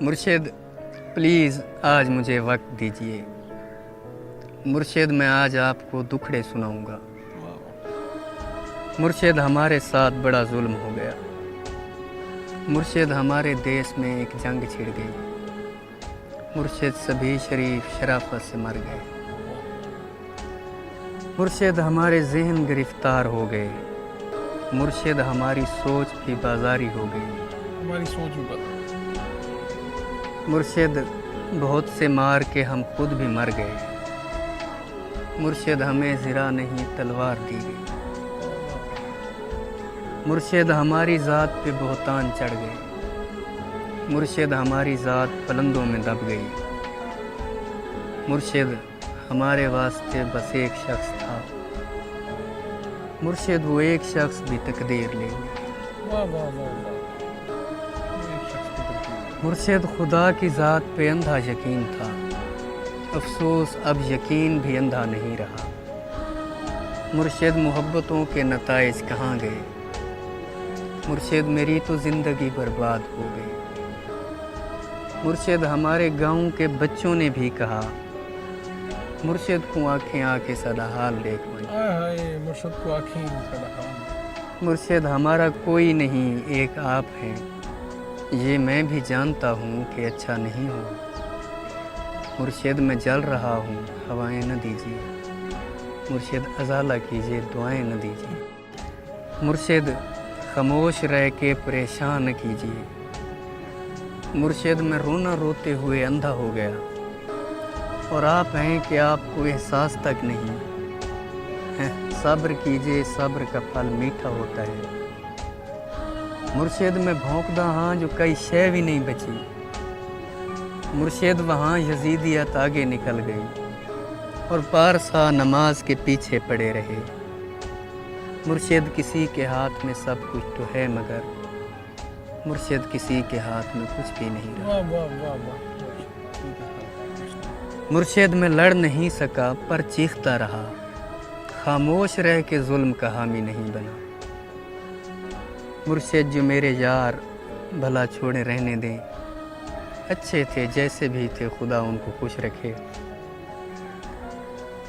مرشد پلیز آج مجھے وقت دیجیے۔ مرشد میں آج آپ کو دکھڑے سناؤں گا۔ مرشد ہمارے ساتھ بڑا ظلم ہو گیا۔ مرشد ہمارے دیس میں ایک جنگ چھڑ گئی۔ مرشد سبھی شریف شرافت سے مر گئے۔ مرشد ہمارے ذہن گرفتار ہو گئے۔ مرشد ہماری سوچ بھی بازاری ہو گئی۔ ہماری سوچ بھی بدل۔ مرشد بہت سے مار کے ہم خود بھی مر گئے۔ مرشد ہمیں زرہ نہیں تلوار دی گئی۔ مرشد ہماری ذات پہ بہتان چڑھ گئے۔ مرشد ہماری ذات پلندوں میں دب گئی۔ مرشد ہمارے واسطے بس ایک شخص تھا۔ مرشد وہ ایک شخص بھی تقدیر لے گئی۔ واہ واہ واہ واہ۔ ایک شخص کی ترتیب۔ مرشد خدا کی ذات پہ اندھا یقین تھا۔ افسوس اب یقین بھی اندھا نہیں رہا۔ مرشد محبتوں کے نتائج کہاں گئے؟ مرشد میری تو زندگی برباد ہو گئی۔ مرشد ہمارے گاؤں کے بچوں نے بھی کہا، مرشد کو آنکھیں آ کے سدا حال دیکھ بن۔ ہائے ہائے، مرشد کو آنکھیں سدا حال۔ مرشد ہمارا کوئی نہیں، ایک آپ ہیں۔ یہ میں بھی جانتا ہوں کہ اچھا نہیں ہوں۔ مرشد میں جل رہا ہوں، ہوائیں نہ دیجیے۔ مرشد ازالہ کیجیے، دعائیں نہ دیجیے۔ مرشد خاموش رہ کے پریشان نہ کیجیے۔ مرشد میں رونا روتے ہوئے اندھا ہو گیا، اور آپ ہیں کہ آپ کو احساس تک نہیں۔ صبر کیجیے، صبر کا پھل میٹھا ہوتا ہے۔ مرشد میں بھونکدا ہاں جو کئی شے بھی نہیں بچی۔ مرشد وہاں یزیدیت آگے نکل گئی، اور پارسا نماز کے پیچھے پڑے رہے۔ مرشد کسی کے ہاتھ میں سب کچھ تو ہے، مگر مرشد کسی کے ہاتھ میں کچھ بھی نہیں رہا۔ واہ واہ واہ واہ۔ مرشد میں لڑ نہیں سکا پر چیختا رہا، خاموش رہ کے ظلم کا حامی نہیں بنا۔ مرشد جو میرے یار بھلا چھوڑے رہنے دیں، اچھے تھے جیسے بھی تھے، خدا ان کو خوش رکھے۔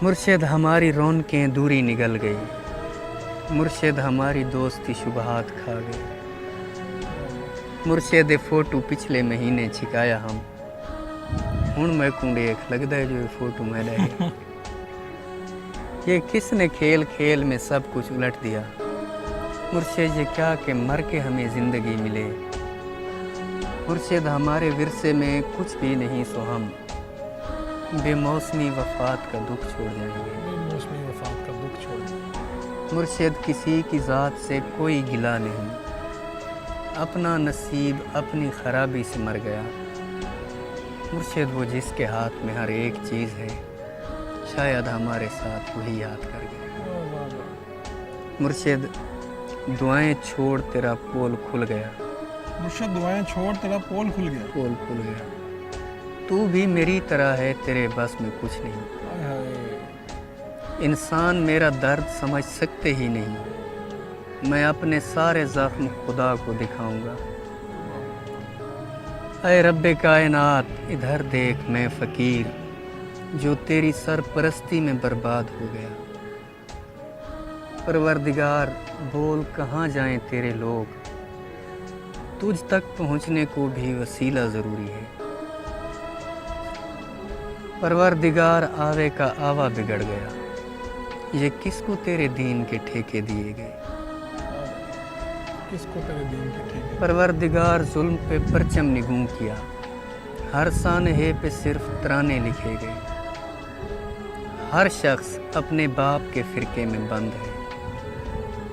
مرشد ہماری رونقیں دوری نگل گئی۔ مرشد ہماری دوستی شبہات کھا گئی۔ مرشد فوٹو پچھلے مہینے چھکایا ہم، ہن میں کو دیکھ لگدا ہے جو یہ فوٹو میں رہے۔ یہ کس نے کھیل کھیل میں سب کچھ الٹ دیا؟ مرشد یہ کیا کہ مر کے ہمیں زندگی ملے۔ مرشد ہمارے ورثے میں کچھ بھی نہیں، سو ہم بے موسمی وفات کا دکھ چھوڑ جائیں گے۔ بے موسمی وفات کا دکھ چھوڑ دیں۔ مرشد کسی کی ذات سے کوئی گلہ نہیں، اپنا نصیب اپنی خرابی سے مر گیا۔ مرشد وہ جس کے ہاتھ میں ہر ایک چیز ہے، شاید ہمارے ساتھ وہی یاد کر گیا۔ واہ واہ واہ۔ مرشد دعائیں چھوڑ تیرا پول کھل گیا۔ مرشد دعائیں چھوڑ تیرا پول کھل گیا۔ پول کھل گیا۔ تو بھی میری طرح ہے، تیرے بس میں کچھ نہیں۔ ہائے ہائے۔ انسان میرا درد سمجھ سکتے ہی نہیں، میں اپنے سارے زخم خدا کو دکھاؤں گا۔ اے رب کائنات ادھر دیکھ، میں فقیر جو تیری سرپرستی میں برباد ہو گیا۔ پروردگار بول کہاں جائیں تیرے لوگ، تجھ تک پہنچنے کو بھی وسیلہ ضروری ہے۔ پروردگار آوے کا آوا بگڑ گیا، یہ کس کو تیرے دین کے ٹھیکے دیے گئے۔ کس کو تیرے دین کے ٹھیک ہے؟ پروردگار ظلم پہ پرچم نگوں کیا، ہر سانحے پہ صرف ترانے لکھے گئے۔ ہر شخص اپنے باپ کے فرقے میں بند ہے۔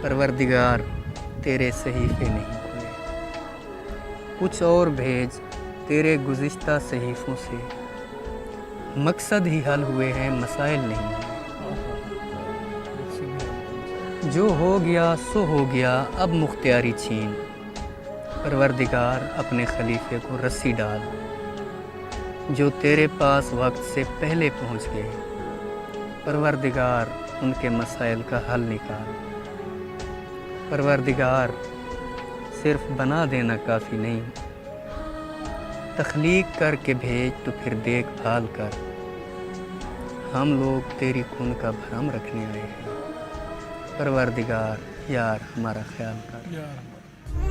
پروردگار تیرے صحیفے نہیں کھلے، کچھ اور بھیج تیرے گزشتہ صحیفوں سے۔ مقصد ہی حل ہوئے ہیں، مسائل نہیں ہوئے۔ جو ہو گیا سو ہو گیا، اب مختیاری چھین۔ پروردگار اپنے خلیفے کو رسی ڈال، جو تیرے پاس وقت سے پہلے پہنچ گئے۔ پروردگار ان کے مسائل کا حل نکال۔ پروردگار صرف بنا دینا کافی نہیں، تخلیق کر کے بھیج تو پھر دیکھ بھال کر، ہم لوگ تیری خون کا بھرم رکھنے آئے ہیں، پروردگار یار ہمارا خیال کر۔ یا رب